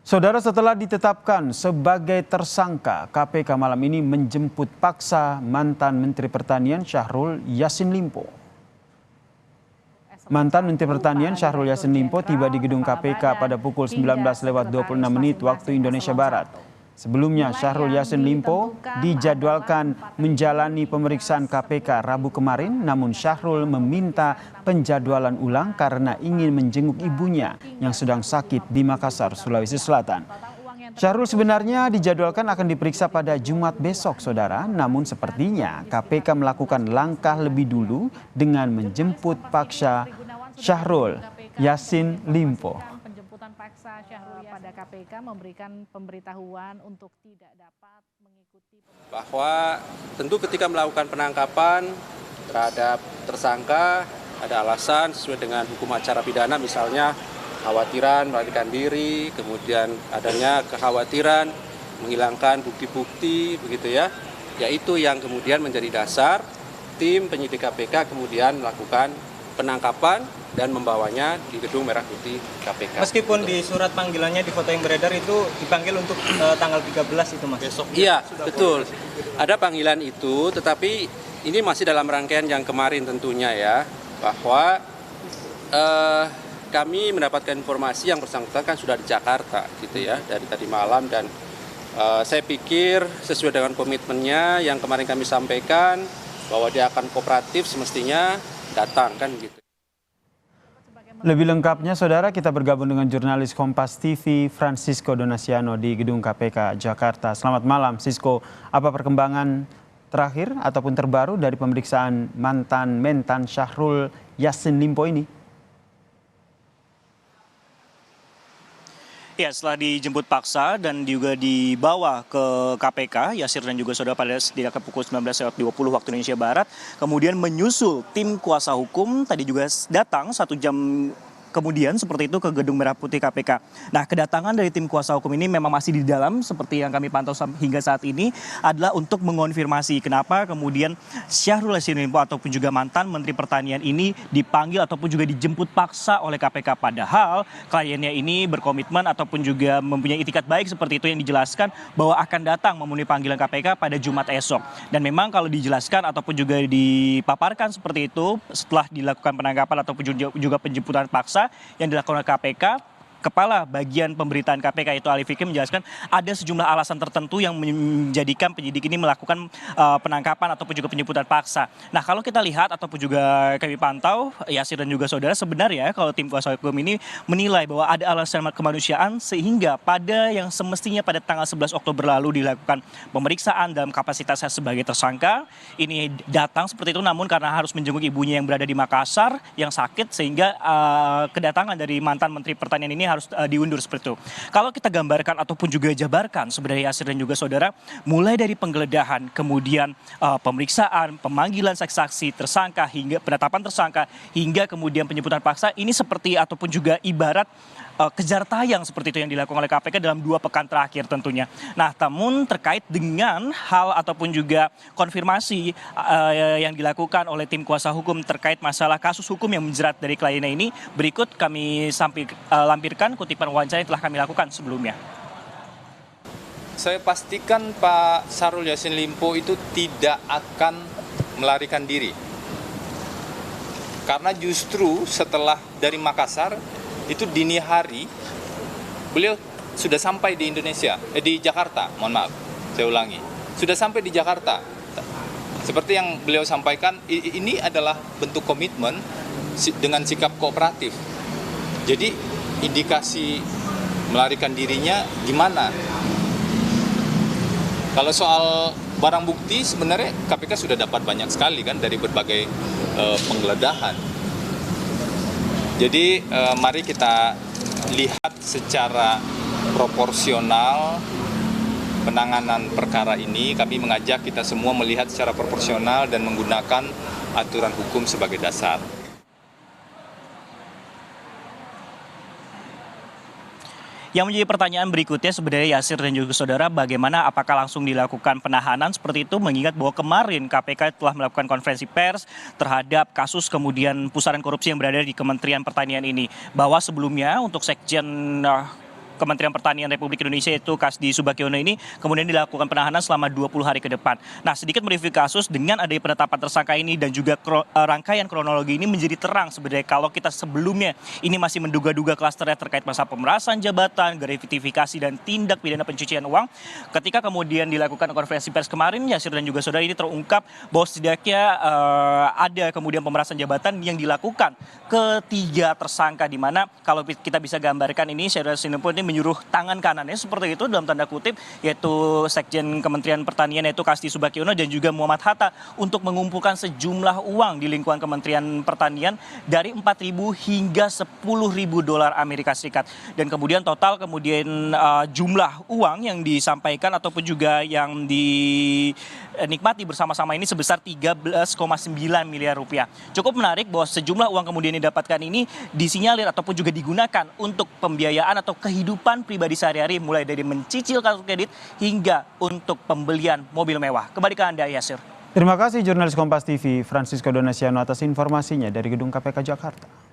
Saudara, setelah ditetapkan sebagai tersangka, KPK malam ini menjemput paksa mantan Menteri Pertanian Syahrul Yassin Limpo. Mantan Menteri Pertanian Syahrul Yassin Limpo tiba di gedung KPK pada pukul 19.26 waktu Indonesia Barat. Sebelumnya, Syahrul Yassin Limpo dijadwalkan menjalani pemeriksaan KPK Rabu kemarin, namun Syahrul meminta penjadwalan ulang karena ingin menjenguk ibunya yang sedang sakit di Makassar, Sulawesi Selatan. Syahrul sebenarnya dijadwalkan akan diperiksa pada Jumat besok, saudara. Namun sepertinya KPK melakukan langkah lebih dulu dengan menjemput paksa Syahrul Yassin Limpo. Paksa Syahrul pada KPK memberikan pemberitahuan untuk tidak dapat mengikuti bahwa tentu ketika melakukan penangkapan terhadap tersangka ada alasan sesuai dengan hukum acara pidana, misalnya kekhawatiran melarikan diri, kemudian adanya kekhawatiran menghilangkan bukti-bukti begitu ya, yaitu yang kemudian menjadi dasar tim penyidik KPK kemudian melakukan penangkapan dan membawanya di Gedung Merah Putih KPK. Meskipun di surat panggilannya di foto yang beredar itu dipanggil untuk tanggal 13 itu, Mas? Besok. Iya, betul. Ada panggilan itu, tetapi ini masih dalam rangkaian yang kemarin tentunya ya, bahwa kami mendapatkan informasi yang bersangkutan kan sudah di Jakarta gitu ya, dari tadi malam, dan saya pikir sesuai dengan komitmennya yang kemarin kami sampaikan bahwa dia akan kooperatif, semestinya datang kan gitu. Lebih lengkapnya, saudara, kita bergabung dengan jurnalis Kompas TV Francisco Donasiano di Gedung KPK Jakarta. Selamat malam, Sisko. Apa perkembangan terakhir ataupun terbaru dari pemeriksaan mantan Mentan Syahrul Yassin Limpo ini? Ya, setelah dijemput paksa dan juga dibawa ke KPK, Yasir dan juga saudara pada setidaknya pukul 19.20 waktu Indonesia Barat, kemudian menyusul tim kuasa hukum tadi juga datang 1 jam kemudian seperti itu ke Gedung Merah Putih KPK. Nah, kedatangan dari tim kuasa hukum ini memang masih di dalam seperti yang kami pantau hingga saat ini adalah untuk mengonfirmasi kenapa kemudian Syahrul Yassin Limpo ataupun juga mantan Menteri Pertanian ini dipanggil ataupun juga dijemput paksa oleh KPK, padahal kliennya ini berkomitmen ataupun juga mempunyai itikat baik seperti itu yang dijelaskan bahwa akan datang memenuhi panggilan KPK pada Jumat esok. Dan memang kalau dijelaskan ataupun juga dipaparkan seperti itu setelah dilakukan penangkapan ataupun juga penjemputan paksa yang dilakukan oleh KPK, Kepala Bagian Pemberitaan KPK itu Ali Fikri menjelaskan ada sejumlah alasan tertentu yang menjadikan penyidik ini melakukan penangkapan ataupun juga penjemputan paksa. Nah, kalau kita lihat ataupun juga kami pantau, Yasir dan juga saudara, sebenarnya kalau tim kuasa hukum ini menilai bahwa ada alasan kemanusiaan sehingga pada yang semestinya pada tanggal 11 Oktober lalu dilakukan pemeriksaan dalam kapasitasnya sebagai tersangka, ini datang seperti itu, namun karena harus menjenguk ibunya yang berada di Makassar yang sakit sehingga kedatangan dari mantan Menteri Pertanian ini harus diundur seperti itu. Kalau kita gambarkan ataupun juga jabarkan sebenarnya Yasir dan juga saudara, mulai dari penggeledahan, kemudian pemeriksaan, pemanggilan saksi-saksi tersangka hingga penetapan tersangka hingga kemudian penjemputan paksa, ini seperti ataupun juga ibarat kejar tayang seperti itu yang dilakukan oleh KPK dalam 2 pekan terakhir tentunya. Nah, namun terkait dengan hal ataupun juga konfirmasi yang dilakukan oleh tim kuasa hukum terkait masalah kasus hukum yang menjerat dari kliennya ini, berikut kami lampirkan kutipan wawancara yang telah kami lakukan sebelumnya. Saya pastikan Pak Syahrul Yassin Limpo itu tidak akan melarikan diri. Karena justru setelah dari Makassar, itu dini hari beliau sudah sampai di di Jakarta, mohon maaf, saya ulangi, sudah sampai di Jakarta. Seperti yang beliau sampaikan, ini adalah bentuk komitmen dengan sikap kooperatif. Jadi indikasi melarikan dirinya gimana? Kalau soal barang bukti sebenarnya KPK sudah dapat banyak sekali kan dari berbagai penggeledahan. Jadi mari kita lihat secara proporsional penanganan perkara ini. Kami mengajak kita semua melihat secara proporsional dan menggunakan aturan hukum sebagai dasar. Yang menjadi pertanyaan berikutnya sebenarnya Yasir dan juga saudara, bagaimana apakah langsung dilakukan penahanan seperti itu, mengingat bahwa kemarin KPK telah melakukan konferensi pers terhadap kasus kemudian pusaran korupsi yang berada di Kementerian Pertanian ini, bahwa sebelumnya untuk Sekjen Kementerian Pertanian Republik Indonesia yaitu Kasdi Subagiono ini kemudian dilakukan penahanan selama 20 hari ke depan. Nah, sedikit mereview kasus dengan adanya penetapan tersangka ini dan juga rangkaian kronologi ini menjadi terang sebenarnya kalau kita sebelumnya ini masih menduga-duga klasternya terkait masalah pemerasan jabatan, gratifikasi dan tindak pidana pencucian uang. Ketika kemudian dilakukan konferensi pers kemarin, Yasir dan juga saudara ini terungkap bahwa setidaknya ada kemudian pemerasan jabatan yang dilakukan ketiga tersangka, di mana kalau kita bisa gambarkan ini Syahrul Yassin Limpo ini menyuruh tangan kanannya seperti itu dalam tanda kutip, yaitu Sekjen Kementerian Pertanian yaitu Kasdi Subagiono dan juga Muhammad Hatta untuk mengumpulkan sejumlah uang di lingkungan Kementerian Pertanian dari 4.000 hingga 10.000 dolar Amerika Serikat. Dan kemudian total jumlah uang yang disampaikan ataupun juga yang dinikmati bersama-sama ini sebesar 13,9 miliar rupiah. Cukup menarik bahwa sejumlah uang kemudian didapatkan ini disinyalir ataupun juga digunakan untuk pembiayaan atau kehidupan pribadi sehari-hari, mulai dari mencicil kartu kredit hingga untuk pembelian mobil mewah. Kembali ke Anda, Yasir. Terima kasih jurnalis Kompas TV Francisco Donasiano atas informasinya dari Gedung KPK Jakarta.